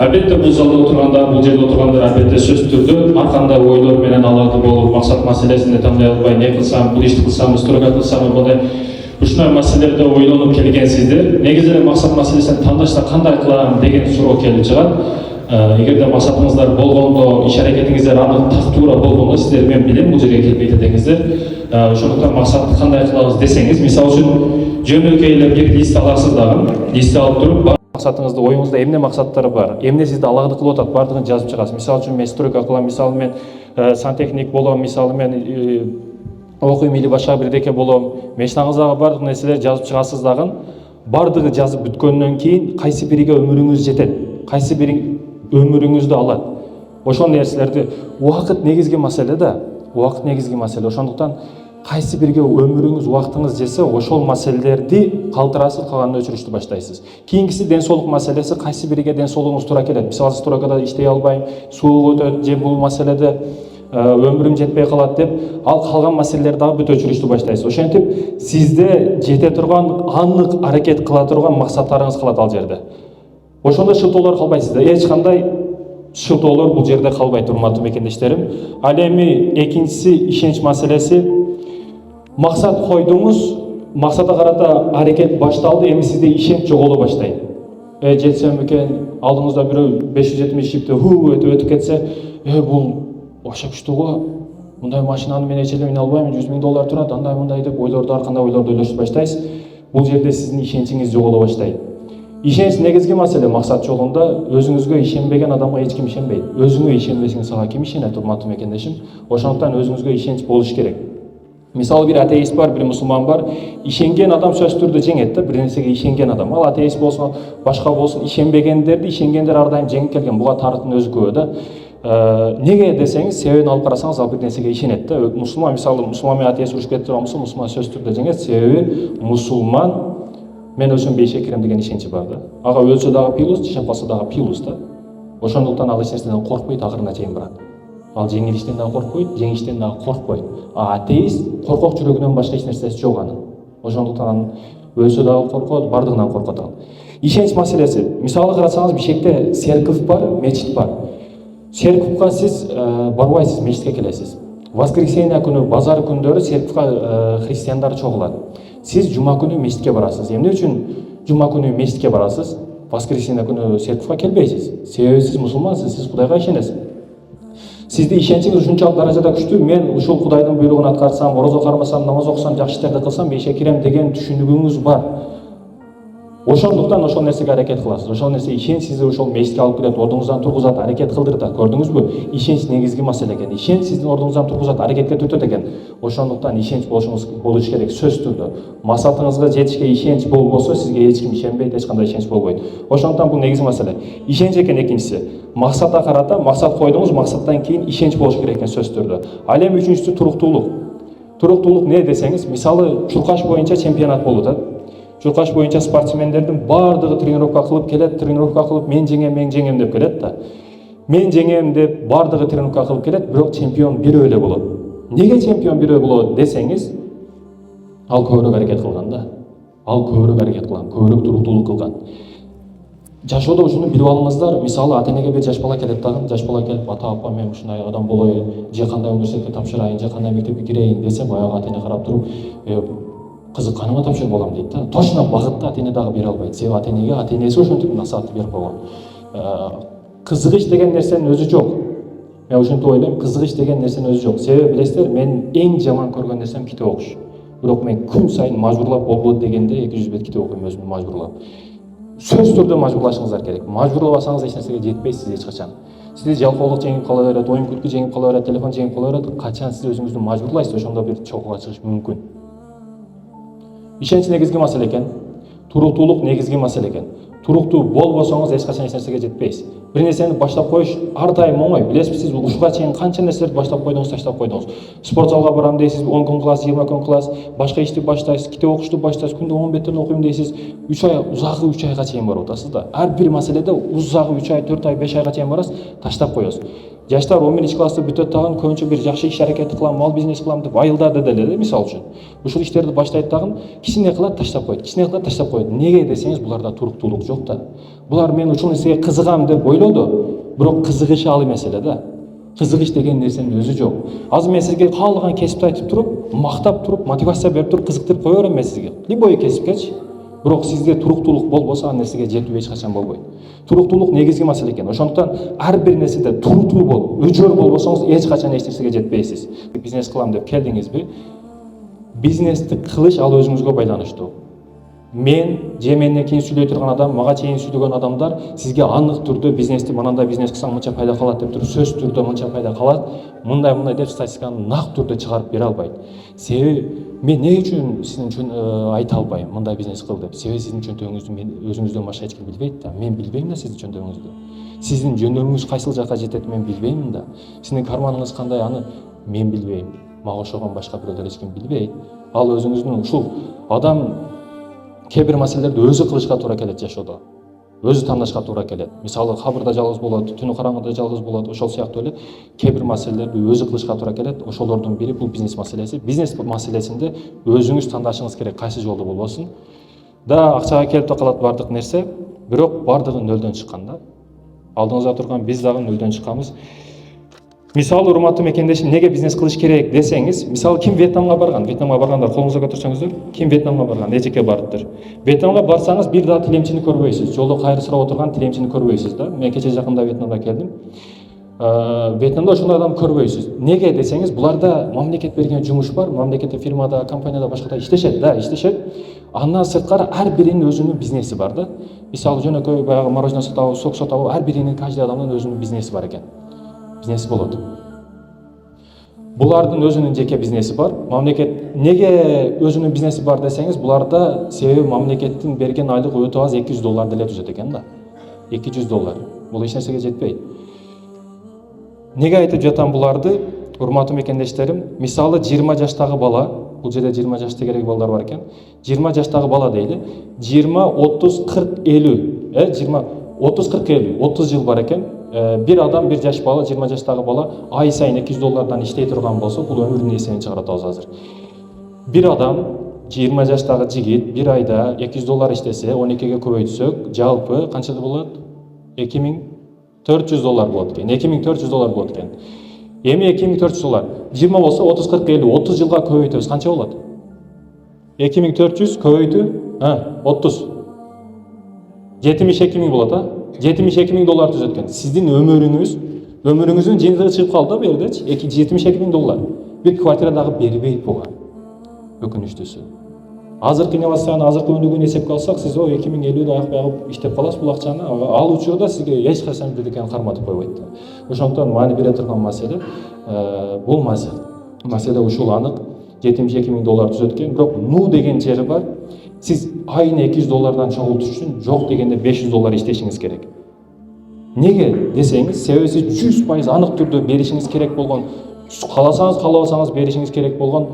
Албетте бул залда отургандар, бул жерде отургандар албетте сөзсүз түрдө ар кандай ойлор менен аларды болуп, максат маселесинде тандай албай, не кылсам, бул ишти кылсам, стройка кылсам, мындай ушундай маселелерде ойлонуп келгенсиздер. Негизи эле максат маселесин тандашта кандай кылам деген суроо келип чыгат. Эгерде максатыңыздар болгондо, иш аракетиңиздер анык так туура болгондо, сиздер мен билем бул жерге келбейт деңиздер. Ошондуктан максатты кандай кылабыз десеңиз, мисалы үчүн жөнөкөй эле бир лист аласыз дагы, лист алып туруп, максатыңызды, оюңузда эмне максаттар бар, эмне сизди алагды кылып атат, бардыгын жазып чыгасыз. Мисалы үчүн мен стройка кылам, мисалы мен сантехник болом, мисалы мен окуйм или башка бирдеке болом. Мечтаңыздагы бардык нерселерди жазып чыгасыз дагы. Бардыгы жазып бүткөндөн кийин кайсы бириге өмүрүңүз жетет, кайсы бири өмүрүңүздү алат. Ошол нерселерди убакыт негизги маселе да, убакыт негизги маселе. Ошондуктан кайсы бирге өмүрүңүз, убактыңыз жесе, ошол маселелерди калтырасыз, калганын өчүрүштү баштайсыз. Кийинкиси ден соолук маселеси, кайсы бириге ден соолугуңуз туура келет. Мисалы стройкада иштей албайм, суук өтөт, же бул маселеде өмүрүм жетпей калат деп, ал калган маселелерди дагы бүт өчүрүштү баштайсыз. Ошентип сизде жете турган, анық аракет кыла турган максаттарыңыз калат ал жерде. Ошондо шылтоолор калбайт сизде. Эч кандай шылтоолор бул жерде калбайт, урматтуу мекендештерим. Ал эми экинчиси ишенч маселеси. Максат койдуңуз, максатка карата аракет башталды, эми сизде ишенч жоголо баштайт. Жетсем экен, алдыңызда бирөө 570 өтүп кетсе, бул ошо күчтүү го, мындай машинаны мен эч эле мине албайм, $100,000 турат, андай мындай деп ойлорду, ар кандай ойлорду ойлошуп баштайсыз. Бул жерде сиздин ишенчиңиз жоголо баштайт. Ишенч негизги маселе максат жолунда. Өзүңүзгө ишенбеген адамга эч ким ишенбейт. Өзүңө ишенбесең сага ким ишенет, урматтуу мекендешим? Ошондуктан өзүңүзгө ишенч болуш керек. Мисалы бир атеист бар, бир мусулман бар. Ишенген адам сөзсүз түрдө жеңет да, бир нерсеге ишенген адам. Ал атеист болсун, башка болсун, ишенбегендерди ишенгендер ар дайым жеңип келген. Буга тарыхтын өзү күбө да. Неге десеңиз, себебин алып карасаңыз, ал бир нерсеге ишенет да. Мусулман, мисалы, мусулман менен атеист уруш кетип турган болсо, мусулман сөзсүз түрдө жеңет, себеби мусулман мен өлсөм бейишке кирем деген ишенчи бар да. Ага өлсө дагы пилус, жашап калса дагы пилус да. Ошондуктан ал эч нерседен коркпойт, акырына чейин барат. Ал жеңилиштен дагы коркпойт, жеңиштен дагы коркпойт. Атеист коркок жүрөгүнөн башка эч нерсеси жок анын. Ошондуктан өлсө дагы коркот, бардыгынан коркот ал. Ишенч маселеси. Мисалы карасаңыз, Бишкекте церковь бар, мечит бар. Церковьга сиз барбайсыз, мечитке келесиз. Воскресенье күнү, базар күндөрү церковьга христиандар чогулат. Сиз жума күнү мечитке барасыз. Эмне үчүн жума күнү мечитке барасыз? Воскресенье күнү церковьга келбейсиз. Себеби сиз мусулмансыз, сиз Кудайга ишенесиз. Сизди ишенчиңиз ушунчалык даражада күчтүү, мен ушул Кудайдын буйругун аткарсам, орозо кармасам, намаз окусам, жакшы иштерди кылсам, бейишке кирем деген түшүнүгүңүз бар. Ошондуктан ошол нерсеге аракет кыласыз. Ошол нерсе ишенч сизди ошол мечитке алып келет, ордуңуздан тургузат, аракет кылдырат. Көрдүңүзбү? Ишенч негизги маселе экен. Ишенч сиздин ордуңуздан тургузат, аракетке түртөт экен. Ошондуктан ишенч болуш керек сөзсүз түрдө. Максатыңызга жетишке ишенч болбосо, сизге эч ким ишенбейт, эч кандай ишенч болбойт. Ошондуктан бул негизги маселе. Ишенч экен экинчиси. Максатка карата, максат койдуңуз, максаттан кийин ишенч болуш керек экен сөзсүз түрдө. Ал эми үчүнчүсү туруктуулук. Туруктуулук не десеңиз, мисалы Чуркаш боюнча чемпионат болуп атат. Чуркаш боюнча спортсмендердин бардыгы тренировка кылып келет, тренировка кылып мен жеңем деп келет да. Мен жеңем деп бардыгы тренировка кылып келет, бирок чемпион бирөө эле болот. Неге чемпион бирөө болот десеңиз, ал көбүрөөк аракет кылган да. Ал көбүрөөк аракет кылган, көбүрөөк туруктуулук кылган. Жашоодо ушуну билип алыңыздар. Мисалы ата-энеге бир жаш бала келет дагы, жаш бала келип, ата-апа мен ушундай адам болоюн, же кандай университетке тапшырайын, же кандай мектепке кирейин десе, баягы ата-эне карап туруп, кызыкканыма тапшырып балам дейт да. Точно багытты ата-эне дагы бере албайт. Себеби ата-энеге ата-энеси ошентип насаатты берип койгон. Кызыгыч деген нерсенин өзү жок. Мен ошентип ойлойм, кызыгыч деген нерсенин өзү жок. Себеби билесиздер, мен эң жаман көргөн нерсем китеп окуш. Бирок мен күн сайын мажбурлап болбойт дегенде 200 бет китеп окуйм, өзүмдү мажбурлап. Сөзсүз түрдө мажбурлашыңыздар керек. Мажбурлабасаңыз эч нерсеге жетпейсиз эч качан. Сизди жалкоолук жеңип кала берет, оюн күлкү жеңип кала берет, телефон жеңип кала берет. Качан сиз өзүңүздү мажбурлайсыз, ошондо бир чокууга чыгыш мүмкүн. Ишенч негизги маселе экен. Туруктуулук негизги маселе экен. Туруктуу болбосоңуз эч качан эч нерсеге жетпейсиз. Бир нерсени баштап коюш ар дайым оңой. Билесизби, сиз ушуга чейин канча нерселерди баштап койдуңуз, таштап койдуңуз. Спорт залга барам дейсиз, 10 күн кыласыз, 20 күн кыласыз, башка ишти баштайсыз, китеп окушту баштайсыз, күндө 10 беттен окуйм дейсиз. 3 ай, узагы 3 айга чейин барып атасыз да. Ар бир маселеде узагы 3 ай, 4 ай, 5 айга чейин барасыз, таштап коесуз. жаштар 11 класты бүтөт тагын көбүнчө бир жакшы иш аракет кылам, мал бизнес кылам деп айылдарды деле мисалы үчүн ушул иштерди баштайт дагы кичине кылат таштап коет, кичине кылат таштап коет. Неге десеңиз, буларда туруктуулук жок да. Булар мен ушул нерсеге кызыгам деп ойлоду, бирок кызыгышы ал эмес эле да. Кызыгыш деген нерсенин өзү жок. Азыр мен сизге каалаган кесипти айтып туруп, мактап туруп, мотивация берип туруп кызыктырып кое берем мен сизге. Любой кесипкечи. Бирок сизде туруктуулук болбосо ал нерсеге жетүү эч качан болбойт. Туруктуулук негизги маселе экен. Ошондуктан ар бир нерседе туруктуу болуп, өчөр болбосоңуз эч качан эч нерсеге жетпейсиз. Бизнес кылам деп келдиңизби? Бизнести кылыш ал өзүңүзгө байланыштуу. Мен же менден кийин сүйлөй турган адам, мага чейин сүйлөгөн адамдар сизге анык түрдө бизнести мындай бизнес кылсаң мынча пайда калат деп туруп сөз түрдө мынча пайда калат, мындай деп статистиканы нак түрдө чыгарып бере албайт. Себеби мен эмне үчүн сиздин үчүн айта албайм мындай бизнес кыл деп. Себеби сиздин чөнтөгүңүздү мен өзүңүздөн башка эч ким билбейт да. Мен билбейм да сиздин чөнтөгүңүздү. Сиздин жөндөмүңүз кайсыл жакка жетет мен билбейм да. Сиздин карманыңыз кандай аны мен билбейм. Мага окшогон башка бирөөлөр эч ким билбейт. Ал өзүңүздүн ушул адам кээ бир маселелерди өзү кылышка туура келет жашоодо. Өзү тандашка туура келет. Мисалы кабырда жалгыз болот, түнү караңгыда жалгыз болот, ошол сыяктуу эле кээ бир маселелерди өзү кылышка туура келет. Ошолордун бири бул бизнес маселеси. Бизнес маселесинде өзүңүз тандашыңыз керек, кайсы жолду болбосун. Да акчага келип да калат бардык нерсе, бирок бардыгы нөлдөн чыккан да. Алдыңызда турган биз дагы нөлдөн чыкканбыз. Мисалы урматтуу мекендешим, неге бизнес кылыш керек десеңиз, мисалы ким Вьетнамга барган? Вьетнамга баргандар колуңузду көтөрсөңүздөр, ким Вьетнамга барган? Эжеке барыптыр. Вьетнамга барсаңыз бир да тилемчини көрбөйсүз. Жолдо кайры сурап отурган тилемчини көрбөйсүз да. Мен кече жакында Вьетнамга келдим. Вьетнамда ошондой адам көрбөйсүз. Неге десеңиз, буларда мамлекет берген жумуш бар, мамлекеттик фирмада, компанияда башкада иштешет да, иштешет. Андан сырткары ар биринин өзүнүн бизнеси бар да. Мисалы жөнөкөй баягы мороженое сатабы, сок сатабы, ар биринин каждый адамдын өзүнүн бизнеси бар экен. Бизнес болот. Булардын өзүнүн жеке бизнеси бар. Мамлекет неге өзүнүн бизнеси бар десеңиз, буларда себеби мамлекеттин берген айлык өтө аз $200 деле түзөт экен да. $200. Бул эч нерсеге жетпейт. Неге айтып жатам буларды? Урматтуу мекендештерим, мисалы 20 жаштагы бала, бул жерде 20 жашта керек балдар бар экен. 20 жаштагы бала дейли. 20, 30, 40, 50, 20, 30, 40, 50, 30 жыл бар экен. Bir adam, bir жаш бала, 20 жаштагы бала ай сайын $200 иштей турган болсо, бул өмүрүнүн эсебин чыгаратабыз азыр. Bir адам, 20 жаштагы жигит bir айда $200 иштесе, 12ге көбөйтсөк, жалпы канча болот? $2400 болот экен. $2400 болот экен. Эми $2400, 20 болсо 30, 40, 50, 30 жылга көбөйтөбүз, канча болот? 2400 көбөйтүү 30. $72.000 болот, а? $72.000 түзөт экен. Сиздин өмүрүңүздүн жыйынтыгы чыгып калды бу жердечи. $72.000. Bir квартира дагы бербейт буга. Өкүнүчтүүсү. Азыркы инновацияны, азыркы өнүгүүнү эсепке алсак, сиз 2050-де аяк багып иштеп каласыз бул акчаны. Ал учурда сизге эч качан бирдекени карматып койбойт. Ошондуктан маани бере турган маселе бул маселе ушул анык. $72.000 түзөт экен. Бирок ну деген жери бар. Siz ayına $200'dan çoğultuş için yok degende $500 işleşiniz gerek. Nege deseniz, sebebi siz 100% anık türde berişiniz gerek bolgan, kalasanız berişiniz gerek bolgan,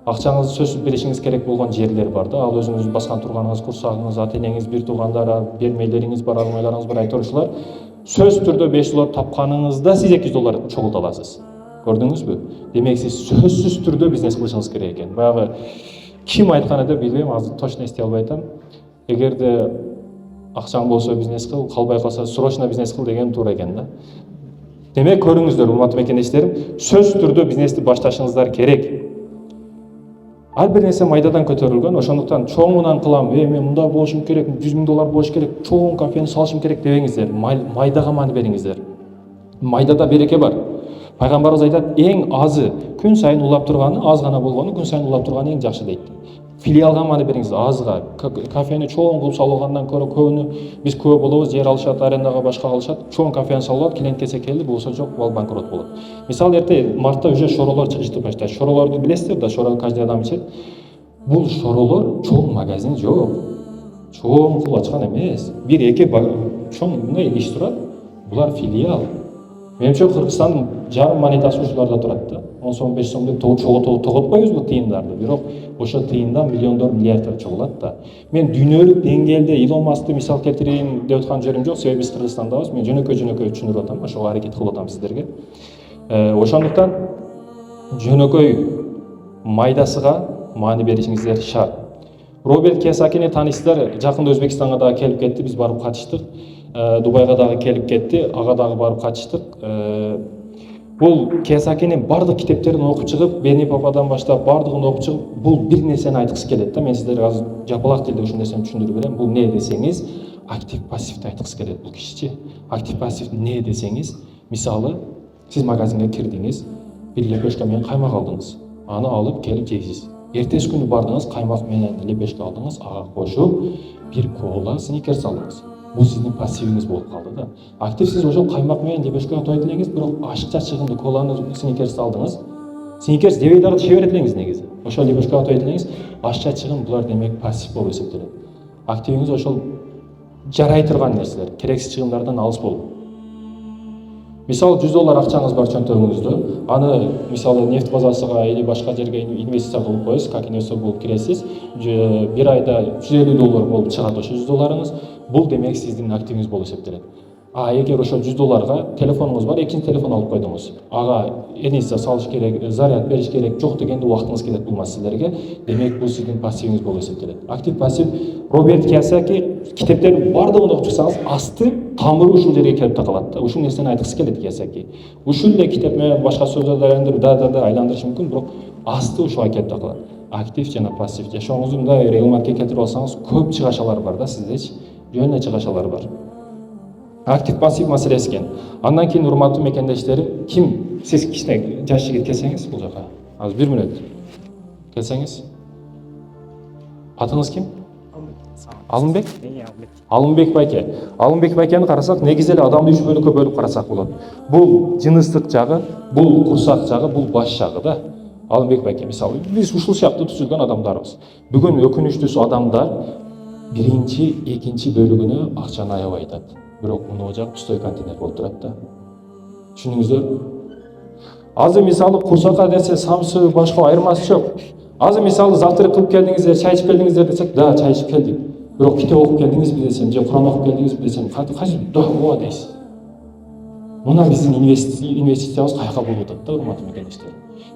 акчаңызды сөзсүз беришиңиз керек болгон жерлер бар да. Ал өзүңүз баскан турганыңыз, курсагыңыз, ата-энеңиз, бир туугандары, бермейлериңиз бар, алмайларыңыз бар, айтып ушулар. Сөз түрдө $500 тапканыңызда сиз $200 чогулта аласыз. Көрдүңүзбү? Демек сиз сөзсүз түрдө бизнес кылышыңыз керек экен. Баягы ким айткан деп билбейм, азыр точно эстей албай атам. Эгерде акчаң болсо бизнес кыл, калбай калса срочно бизнес кыл деген туура экен да. Демек көрүңүздөр, урматтуу мекендештерим, сөз түрдө бизнести башташыңыздар керек. Ар бир нерсе майдадан көтөрүлгөн, ошондуктан чоңунан кылам, мен мындай болушум керек, $100.000 болуш керек, чоң кафени салышым керек дебеңиздер. Майдага маани бериңиздер. Майдада береке бар. Пайгамбарыбыз айтат, эң азы күн сайын улап турганы, аз гана болгону күн сайын улап турганы эң жакшы дейт. Филиалга маани бериңиз, азга. Кафени чоң кылып салгандан көрө көбүнү биз көп болобуз, жер алышат, арендага башка алышат, чоң кафени салып, клиент келсе келди, болсо жок, ал банкрот болот. Мисалы эрте мартта уже шоролор чыгышты баштайт. Шоролорду билесиздер да, шоро каждый адам ичет. Бул шоролор чоң магазин жок. Чоң кылып ачкан эмес. Бир эки чоң мындай иш турат. Булар филиал. Менимче Кыргызстандын жарым монетасы ушуларда турат да. 10 сом, 5 сом деп тоготпойбузбу тыйындарды. Бирок ошо тыйындан миллиондор, миллиарддар чогулат да. Мен дүйнөлүк деңгээлде Илон Маскты мисал келтирейин деп аткан жерим жок, себеби биз Кыргызстандабыз. Мен жөнөкөй түшүндүрүп атам, ошого аракет кылып атам сиздерге. Ошондуктан жөнөкөй майдасыга маани беришиңиздер шарт. Роберт Кийосакини таанысыздар, жакында Өзбекстанга дагы келип кетти, биз барып катыштык. Дубайга дагы келип кетти, ага дагы барып катыштык. Бул Кийосакинин бардык китептерин окуп чыгып, Бени Пападан баштап бардыгын окуп чыгып, бул бир нерсени айткысы келет да. Мен сиздерге азыр жапалак тилде ушул нерсени түшүндүрүп берем. Бул не десеңиз, актив пассивди айткысы келет бул кишичи. Актив пассив не десеңиз, мисалы, сиз магазинге кирдиңиз, бир лепешка менен каймак алдыңыз. Аны алып келип жейсиз. Эртеси күнү бардыңыз, каймак менен лепешка алдыңыз, ага кошуп, бир кола сникерс алдыңыз. Бул сиздин пассивиңиз болуп калды да. Актив сиз ошол каймак менен лепешка той делеңиз, бирок ашыкча чыгымды коланы сникерс алдыңыз. Сникерс жебей дагы иче берет элеңиз негизи. Ошол лепешка той делеңиз, ашыкча чыгым, булар демек пассив болуп эсептелет. Активиңиз ошол жарай турган нерселер, керексиз чыгымдардан алыс болуу. Мисалы $100 акчаңыз бар чөнтөгүңүздө, аны мисалы нефть базасыга или башка жерге инвестиция кылып коесуз, как инвестор болуп киресиз. Бир айда $150 болуп чыгат ошо $100. Бул демек сиздин активиңиз болуп эсептелет. Эгер ошо $100 телефонуңуз бар, экинчи телефон алып койдуңуз. Ага энисе салыш керек, заряд бериш керек, жок дегенде убактыңыз кетет бул маселелерге. Демек бул сиздин пассивиңиз болуп эсептелет. Актив пассив Роберт Кийосаки китептердин бардыгын окуп чыксаңыз, асты тамыры ушул жерге келип такалат да. Ушул нерсени айткысы келет Кийосаки. Ушул эле китеп менен башка сөздөрдү айландырыш мүмкүн, бирок асты ушуга келип такалат. Актив жана пассив жашооңузду мындай регламентке келтирип алсаңыз, көп чыгашалар бар да сиздечи. Жөн эле чыгашалар бар. Актив пассив маселеси экен. Андан кийин урматтуу мекендештерим, ким сиз кичине жаш жигит келсеңиз бул жака. Азыр 1 мүнөт. Келсеңиз. Атыңыз ким? Алымбек? Алымбек байке. Алымбек байкени карасак, негизи эле адамды 3 бөлүккө бөлүп карасак болот. Бул жыныстык жагы, бул курсак жагы, бул баш жагы да. Алымбек байке мисалы, биз ушул сыяктуу түзүлгөн адамдарбыз. Бүгүн өкүнүчтүүсү адамдар биринчи, экинчи бөлүгүнө акчаны аябай айтат. Бирок муну жак пустой контейнер болуп турат да. Түшүнүңүздөр? Азыр мисалы курсакка десе самсы башка айырмасы жок. Азыр мисалы завтрак кылып келдиңиздер, чай ичип келдиңиздер десек, да, чай ичип келдик. Бирок китеп окуп келдиңизби десем, же Куран окуп келдиңизби десем, кайсы да ооба дейсиз. Мына биздин инвестициябыз каяка болуп атат да, урматтуу мекендештер.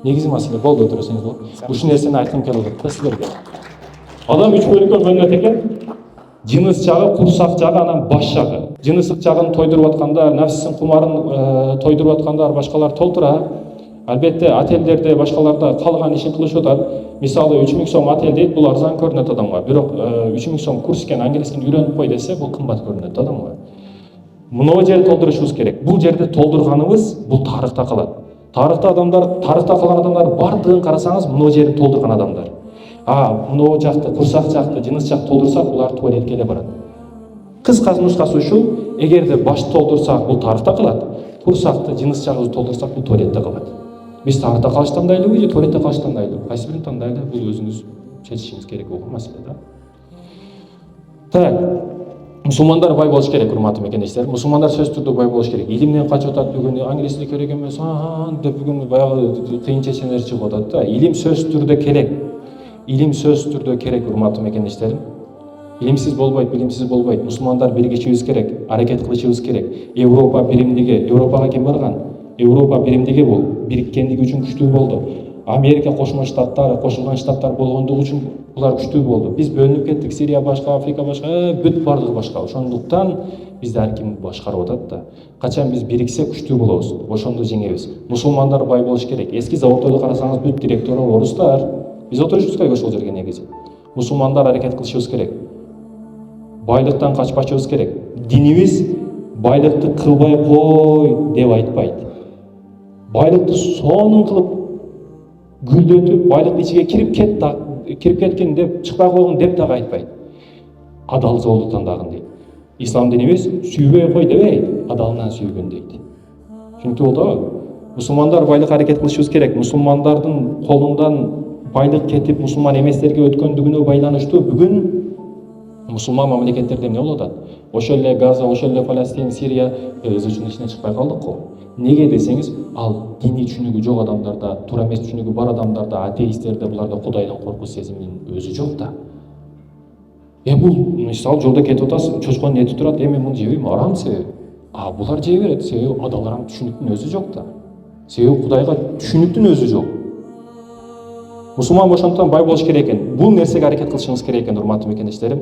Негизи маселе болду отурсаңыз болот. Ушул нерсени айткым келип атат да силерге. Адам 3 бөлүккө бөлүнөт экен. Жыныс жагы, курсак жагы, анан баш жагы. Жыныстык жагын тойдуруп аткандар, нафсисин кумарын тойдуруп аткандар, башкалар толтура. Албетте отелдерде, башкаларда калган ишин кылышып атат. Мисалы 3000 сом отель дейт, бул арзан көрүнөт адамга. Бирок 3000 сом курс экен, английскини үйрөнүп кой десе, бул кымбат көрүнөт адамга. Мына жерди толтурушубуз керек. Бул жерде толтурганыбыз бул тарыхта калат. Тарыхта калган адамдар бардыгын карасаңыз, мына жерди толтурган адамдар. Мына жакты, курсак жакты, жыныс жакты толтурсак, булар туалетке эле барат. Кыскасы нускасы ушул, эгерде башты толтурсак, бул тарыхта калат. Курсакты, жыныс жагыбызды толтурсак, бул туалетте калат. Биз тарыхта калыш тандайлыбы же туалетте калыш тандайлыбы? Кайсы бирин тандайлы? Бул өзүңүз чечишиңиз керек болгон маселе да. Так, мусулмандар бай болуш керек, урматтуу мекендештер. Мусулмандар сөзсүз түрдө бай болуш керек. Илимден качып атат бүгүн, англис тили керек эмес, деп бүгүн баягы кыйын чеченелер чыгып атат да. Илим сөзсүз түрдө керек. Илим сөзсүз түрдө керек, урматтуу мекендештерим. Илимсиз болбойт, билимсиз болбойт. Мусулмандар биригишибиз керек, аракет кылышыбыз керек. Европа биримдиги, Европага ким барган? Европа биримдиги бул, бириккендиги үчүн күчтүү болду. Америка кошмо штаттары, кошулган штаттар болгондугу үчүн булар күчтүү болду. Биз бөлүнүп кеттик, Сирия башка, Африка башка, бүт бардыгы башка. Ошондуктан бизди ар ким башкарып атат да. Качан биз бириксек күчтүү болобуз, ошондо жеңебиз. Мусулмандар бай болуш керек. Эски заводдорду карасаңыз, бүт директору орустар. Биз отурушубуз керек ошол жерге негизи. Мусулмандар аракет кылышыбыз керек. Байлыктан качпашыбыз керек. Динибиз байлыкты кылбай кой деп айтпайт. Байлыкты сонун кылып гүлдөтүп, байлыктын ичиге кирип кеткен деп чыкпай койгон деп дагы айтпайт. Адал жолду тандагын дейт. Ислам динибиз сүйбөй кой дебейт, адалынан сүйгөн дейт. Түшүнүктүү болдубу? Мусулмандар байлык аракет кылышыбыз керек. Мусулмандардын колундан байлык кетип, мусулман эместерге өткөндүгүнө байланыштуу бүгүн мусулман мамлекеттерде эмне болуп атат? Ошол эле Газа, ошол эле Палестин, Сирия өз үчүн ичинен чыкпай калдык го. Неге десеңиз, ал диний түшүнүгү жок адамдарда, туура эмес түшүнүгү бар адамдарда, атеисттерде, буларда Кудайдан коркуу сезиминин өзү жок да. Бул мисалы жолдо кетип атасыз, чочконун эти турат, мен муну жебейм, арам себеби. Булар жей берет, себеби адаларга түшүнүктүн өзү жок да. Себеби Кудайга түшүнүктүн өзү жок. Мусулман ошондуктан бай болуш керек экен. Бул нерсеге аракет кылышыңыз керек экен, урматтуу мекендештерим.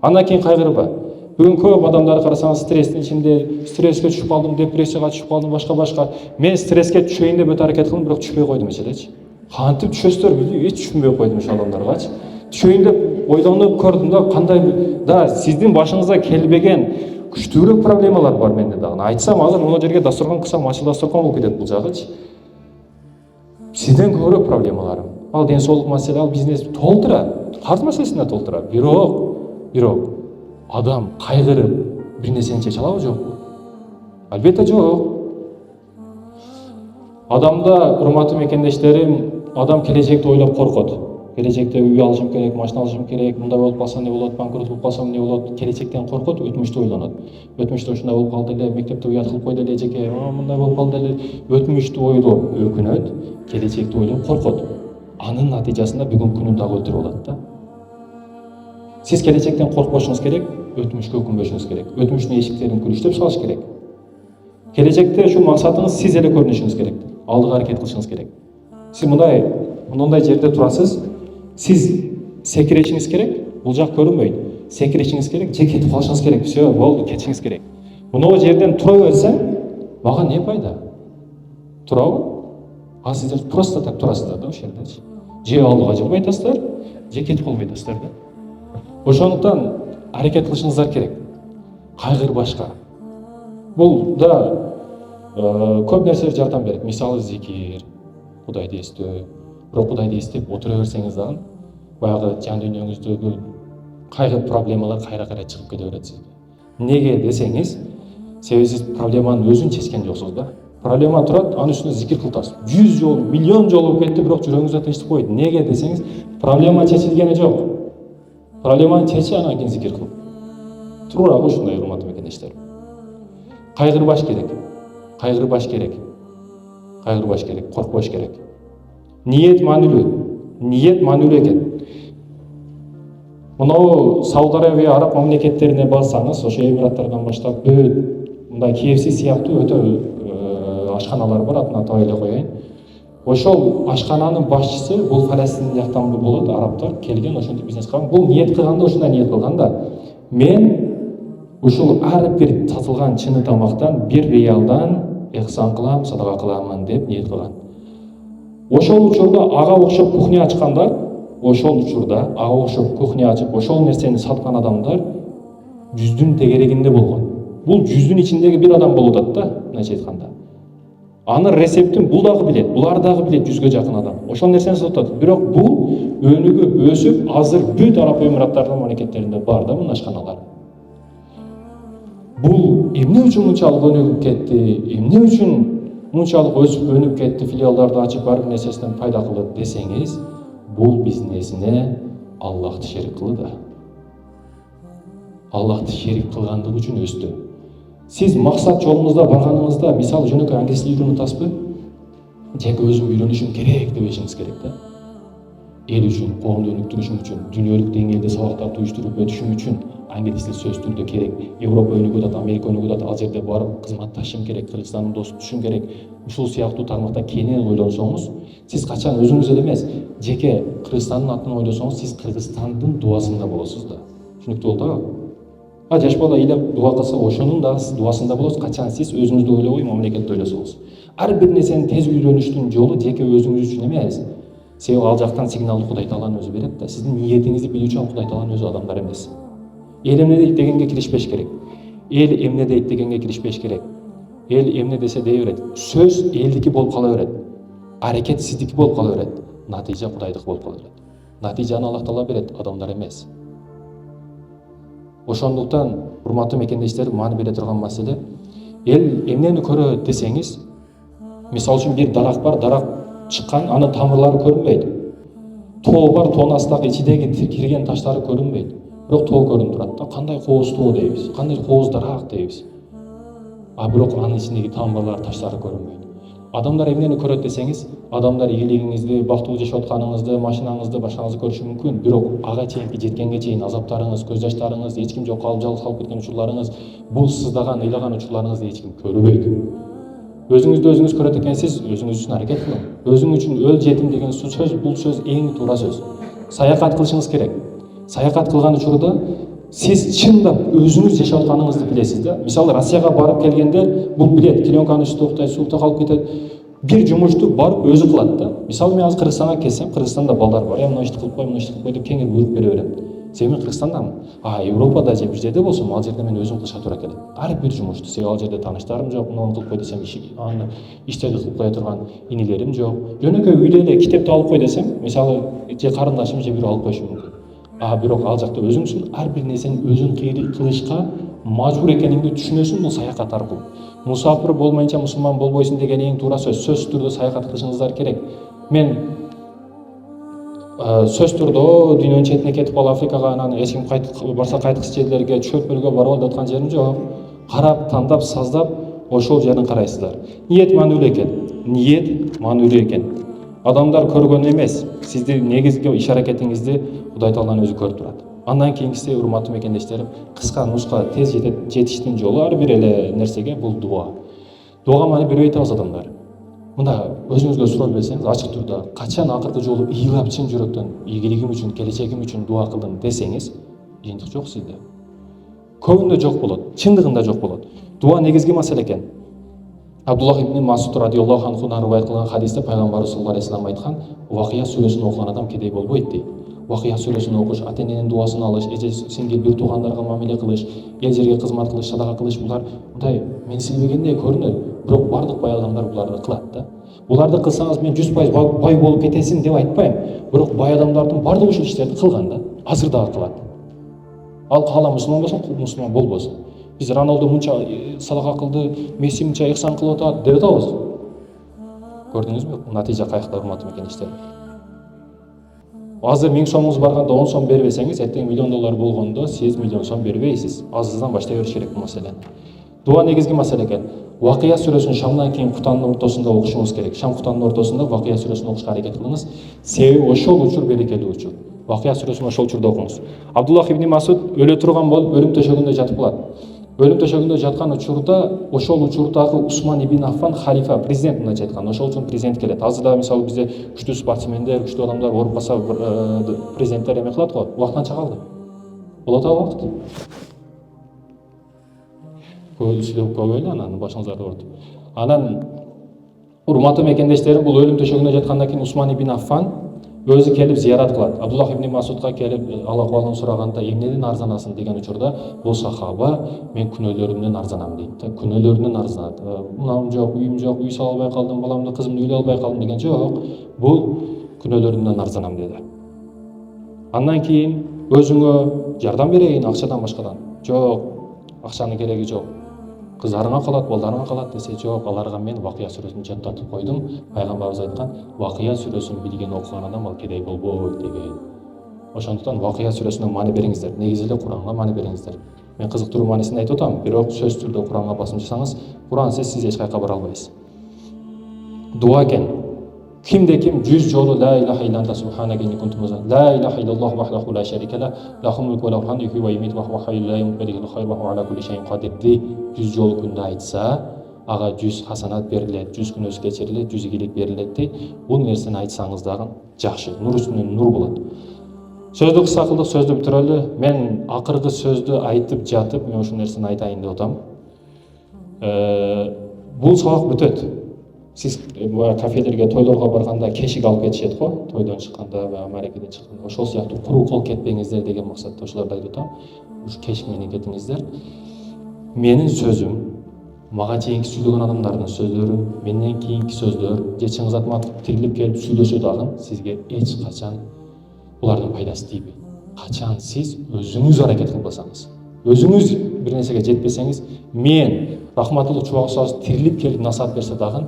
Андан кийин кайгырба. Бүгүн көп адамдарды карасаңыз, стресстин ичинде, стресске түшүп калдым, депрессияга түшүп калдым, башка. Мен стреске түшөйүн деп өтө аракет кылдым, бирок түшпөй койдум эчелечи. Кантип түшөсүздөр билбейм, эч түшүнбөй койдум ошол адамдаргачы. Түшөйүн деп ойлонуп көрдүм да, кандай да сиздин башыңызга келбеген күчтүүрөөк проблемалар бар менде дагы. Айтсам азыр мына жерге дасторкон кылсам, ачыл дасторкон болуп кетет бул жагычы. Сизден көбүрөөк проблемаларым. Ал ден соолук маселе, ал бизнес толтура, карыз маселесине толтура. Бирок адам кайгырып бир нерсени чече алабы жокпу? Албетте жок. Адамда, урматтуу мекендештерим, адам келечекти ойлоп коркот. Келечекте үй алышым керек, машина алышым керек, мындай болуп калса эмне болот, банкрот болуп калсам эмне болот? Келечектен коркот, өтмүштү ойлонот. Өтмүштө ушундай болуп калды эле, мектепте уят кылып койду эле эжеке, мындай болуп калды эле. Өтмүштү ойлоп өкүнөт, келечекти ойлоп коркот. Анын натыйжасында бүгүн күнүн дагы өлтүрүп алат да. Сиз келечектен коркпошуңуз керек, өтмүшкө өкүнбөшүңүз керек. Өтмүштүн эшиктерин күрүчтөп салыш керек. Келечекте ушул максатыңыз сиз эле көрүнүшүңүз керек. Алдыга аракет кылышыңыз керек. Сиз мындай жерде турасыз, сиз секирешиңиз керек, бул жак көрүнбөйт. Секирешиңиз керек, же кетип калышыңыз керек. Все, болду, кетишиңиз керек. Мына жерден тура берсең, мага не пайда? Турабы? А сиздер просто так турасыздар да ошол жерде. Же алдыга жылбай атасыздар, же кетип калбай атасыздар да. Ошондуктан аракет кылышыңыздар керек. Кайгырбашка. Бул да көп нерселер жардам берет. Мисалы зикир, Кудайды эстөө. Бирок Кудайды эстеп отура берсеңиз дагы, баягы жан дүйнөңүздөгү кайгы проблемалар кайра чыгып кете берет сизге. Неге десеңиз, себеби сиз проблеманын өзүн чечкен жоксуз да. Проблема турат, анын үстүнө зикир кылтасыз. 100 жолу, миллион жолу болуп кетти, бирок жүрөгүңүздө тынчтык койду. Неге десеңиз, проблема чечилгени жок. Проблеманы чечи, анан кийин зикир кыл. Туурабы ушундай, урматтуу мекендештер? Кайгырбаш керек. Кайгырбаш керек, коркпош керек. Ниет маанилүү экен. Мынау Сауд Арабия, араб мамлекеттерине барсаңыз, ошо Эмираттардан баштап мындай KFC сыяктуу өтө ашканалар бар, атын атабай эле коеюн. Ошол ашкананын башчысы бул Палестин жактан болот, арабтар келген, ошентип бизнес кылган. Бул ниет кылганда ушундай ниет кылган да. Мен ушул ар бир сатылган чыны тамактан 1 реалдан ихсан кылам, садака кыламын деп ниет кылган. Ошол учурда ага окшоп кухня ачкандар, ачып, ошол нерсени саткан адамдар 100дүн тегерегинде болгон. Бул 100дүн ичиндеги бир адам болуп атат да, мындайча айтканда. Анын рецептин бул дагы билет, булар дагы билет, 100гө жакын адам. Ошол нерсени сатып атат. Бирок бул өнүгүп, өсүп, азыр бүт араб эмираттарынын мамлекеттеринде бар да мына ашканалар. Бул эмне үчүн мынчалык өнүгүп кетти? Эмне үчүн мынчалык өсүп өнүгүп кетти, филиалдарды ачып ар бир нерсесинен пайда кылды десеңиз, бул бизнесине Аллахты шерик кылды да. Аллахты шерик кылгандыгы үчүн өстү. Сиз максат жолуңузда барганыңызда, мисалы жөнөкөй англис тил үйрөнүп жеке өзүм үйрөнүшүм керек дебешиңиз керек да. Эл үчүн, коомду өнүктүрүшүм үчүн, дүйнөлүк деңгээлде сабактарды уюштуруп өтүшүм үчүн англис тил сөзсүз түрдө керек. Европа өнүгүп атат, Америка өнүгүп атат, ал жерде барып кызматташым керек, Кыргызстандын досу түшүм керек. Ушул сыяктуу тармакта кенен ойлонсоңуз, сиз качан өзүңүз эле эмес, жеке Кыргызстандын атын ойлосоңуз, сиз Кыргызстандын дуасында болосуз да. Түшүнүктүү болду? Жаш бала ыйлап дуа кылса, ошонун дагы сиз дуасында болосуз, качан сиз өзүңүздү ойлобой, мамлекетти ойлосоңуз. Ар бир нерсени тез үйрөнүштүн жолу жеке өзүңүз үчүн эмес. Себеби ал жактан сигналды Кудай Тааланын өзү берет да. Сиздин ниетиңизди билүүчү ал Кудай Тааланын өзү, адамдар эмес. Эл эмне дейт дегенге киришпеш керек. Эл эмне дейт дегенге киришпеш керек. Эл эмне десе дей берет. Сөз элдики болуп кала берет. Аракет сиздики болуп кала берет. Натыйжа Кудайдык болуп кала берет. Натыйжаны Аллах Таала берет, адамдар эмес. Ошондуктан, урматтуу мекендештер, маани бере турган маселе, эл эмнени көрөт десеңиз, мисалы үчүн бир дарак бар, дарак чыккан, анын тамырлары көрүнбөйт. Тоо бар, тоонун астындагы ичидеги кирген таштары көрүнбөйт. бирок тоо көрүнүп турат да. Кандай кооз тоо дейбиз, кандай кооз дарак дейбиз. А бирок анын ичиндеги тамырлар, таштары көрүнбөйт. Адамдар эмнени көрөт десеңиз, адамдар ийгилигиңизди, бактылуу жашап атканыңызды, машинаңызды, башкаңызды көрүшү мүмкүн. Бирок ага чейинки жеткенге чейин азаптарыңыз, көз жаштарыңыз, эч ким жок калып жалгыз калып кеткен учурларыңыз, бул сыздаган, ыйлаган учурларыңызды эч ким көрбөйт. Өзүңүздү өзүңүз көрөт экенсиз, өзүңүз үчүн аракет кылың. Өзүң үчүн өл жетим деген сөз, бул сөз эң туура сөз. Саякат кылышыңыз керек. Саякат кылган учурда сиз чындап өзүңүз жашап атканыңызды билесиз да. Мисалы Россияга барып келгендер бул билет, клеенканын үстү токтой, суукта калып кетет. Бир жумушту барып өзү кылат да. Мисалы мен азыр Кыргызстанга келсем, Кыргызстанда балдар бар. Мына ишти кылып кой, мына ишти кылып кой деп кеңири буйрук бере берем. Себеби мен Кыргызстандамын. А Европада же бир жерде болсом, ал жерде мен өзүм кылышка туура келет. Ар бир жумушту. Себеби ал жерде тааныштарым жок, муну кылып кой десем, аны иштерди кылып кое турган инилерим жок. Жөнөкөй үйдө эле китепти алып кой десем, мисалы же карындашым же бирөө алып коюшу мүмкүн. А бирок ал жакта өзүңсүн ар бир нерсени өзүң кылышка мажбур экениңди түшүнөсүң бул саякат аркылуу. Мусафир болмайынча мусулман болбойсуң деген эң туура сөз. Сөзсүз түрдө саякат кылышыңыздар керек. Мен сөз түрдө дүйнөнүн четине кетип калып Африкага, анан эч ким барса кайткыс жерлерге, чөпөлгө барып алып аткан жерим жок. Карап, тандап, саздап ошол жерин карайсыздар. Ниет маанилүү экен. Ниет маанилүү экен. Адамдар көргөн эмес, сиздин негизги иш аракетиңизди Кудай Тааланын өзү көрүп турат. Андан кийинкиси, урматтуу мекендештерим, кыска нуска тез жетиштин жолу ар бир эле нерсеге бул дуа. Дуага маани бербей атабыз адамдар. Мында өзүңүзгө сурап берсеңиз, ачык түрдө качан акыркы жолу ыйлап чын жүрөктөн ийгилигим үчүн, келечегим үчүн дуа кылдым десеңиз, жыйынтык жок сизде. Көбүндө жок болот, чындыгында жок болот. Дуа негизги маселе экен. Абдуллах ибн Масуд радиаллаху анхудан риваят кылган хадисте пайгамбарыбыз саллаллаху алейхи вассалам айткан, вакыя сүрөсүн окуган адам кедей болбойт дейт. Вакыя сүрөсүн окуш, ата-эненин дуасын алыш, эже сиңдил бир туугандарга мамиле кылыш, эл жерге кызмат кылыш, садака кылыш, булар мындай менсилбегендей көрүнөт. Бирок бардык бай адамдар буларды кылат да. Буларды кылсаңыз мен 100% бай болуп кетесиң деп айтпайм. Бирок бай адамдардын бардыгы ушул иштерди кылган да. Азыр дагы кылат. Ал каала мусулман болсун, мусулман болбосун. Биз Роналду мынча садака кылды, Месси мынча ихсан кылып атат деп атабыз. Көрдүңүзбү? Натыйжа кайыкта, урматтуу мекендештер. Азыр 1000 сомуңуз барганда 10 сом бербесеңиз, эртең $1 миллион болгондо сиз $1 миллион бербейсиз. Азыздан баштай бериш керек бул маселени. Дуа негизги маселе экен. Вакыя сүрөсүн шамдан кийин кутандын ортосунда окушуңуз керек. Шам кутандын ортосунда Вакыя сүрөсүн окушка аракет кылыңыз. Себеби ошол учур берекелүү учур. Вакыя сүрөсүн ошол учурда окуңуз. Абдуллах ибн Масуд өлө турган болуп өлүм төшөгүндө жатып калат. Өлүм төшөгүндө жаткан учурда ошол учурдагы Усман ибн Аффан халифа, президент мындайча айтканда, ошол үчүн президент келет. Азыр да мисалы бизде күчтүү спортсмендер, күчтүү адамдар ооруп калса, президенттер эме кылат го, убактанча калды. Болот убакыт. Сөйлөп койбойлу, анан башыңыздарды оорутуп. Анан урматтуу мекендештерим, бул өлүм төшөгүндө жаткандан кийин Усман ибн Аффан өзү келип зиярат кылат. Абдуллах ибн Масудга келип Аллах кабылын сураганда эмнеден арзанасың деген учурда бул сахаба мен күнөөлөрүмдөн арзанам дейт да. Күнөөлөрүнөн арзанат. Мынам жок, үйүм жок, үй сала албай калдым, баламды, кызымды үйлөй албай калдым деген жок. Бул күнөөлөрүмдөн арзанам деди. Андан кийин өзүңө жардам берейин акчадан башкадан. Жок, акчанын кереги жок. Кыздарыңа калат, балдарыңа калат десе, жок, аларга мен Вакыя сүрөсүн жаттатып койдум. Пайгамбарыбыз айткан, Вакыя сүрөсүн билген окуган адам ал кедей болбойт деген. Ошондуктан Вакыя сүрөсүнө маани бериңиздер. Негизи эле Куранга маани бериңиздер. Мен кызыктыруу маанисин айтып атам, бирок сөз түрдө Куранга басым жасаңыз, Курансыз сиз эч кайка бара албайсыз. Дуа экен. Кимде ким 100 жолу ла илаха илля анта субханака инни кунту миназ ла илаха иллаллаху вахдаху ла шарика ла лахул мулку ва лахул хамду юхйи ва юмиту ва хува хайюн ла ямуту ва илайхил хайр ва хува ала кулли шайин кадир 100 жолу күндө айтса, ага 100 хасанат берилет, 100 күнөөсү кечирилет, 100 ийгилик берилет дейт. Бул нерсени айтсаңыз дагы жакшы, нур үстүнөн нур болот. Сөздү кыска кылдык, сөздү бүтүрөлү. Мен акыркы сөздү айтып жатып, мен ушул нерсени айтайын деп атам. Бул сабак бүтөт. Сиз кафелерге, тойлорго барганда кешик алып кетишет го, тойдон чыкканда, маарекеден чыкканда. Ошол сыяктуу куру кол кетпеңиздер деген максатта ошолорду айтып атам. Ушу кешик менен кетиңиздер. Менин сөзүм, мага чейинки сүйлөгөн адамдардын сөздөрү, менден кийинки сөздөр, же Чыңгыз Атматов тирилип келип сүйлөсө дагы сизге эч качан булардын пайдасы тийбейт. Качан сиз өзүңүз аракет кылбасаңыз, өзүңүз бир нерсеге жетпесеңиз, мен Рахматуллах Чубак устаз тирилип келип насаат берсе дагы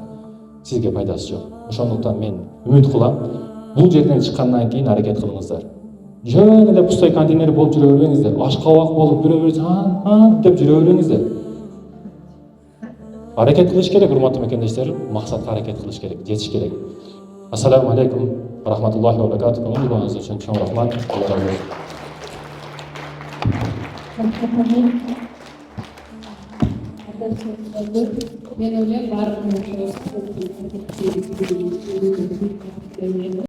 сизге пайдасы жок. Ошондуктан мен үмүт кылам, бул жерден чыккандан кийин аракет кылыңыздар. жөн эле пустой контейнер болуп жүрө бербеңиздер. Ашкабак болуп жүрө берсең, деп жүрө бербеңиздер. Аракет кылыш керек, урматтуу мекендештер, максатка аракет кылыш керек, жетиш керек. Ассаламу алейкум, рахматуллахи ва баракатуху. Көңүл үчүн чоң рахмат. Алла разы болсун. Men o'ylayman baribir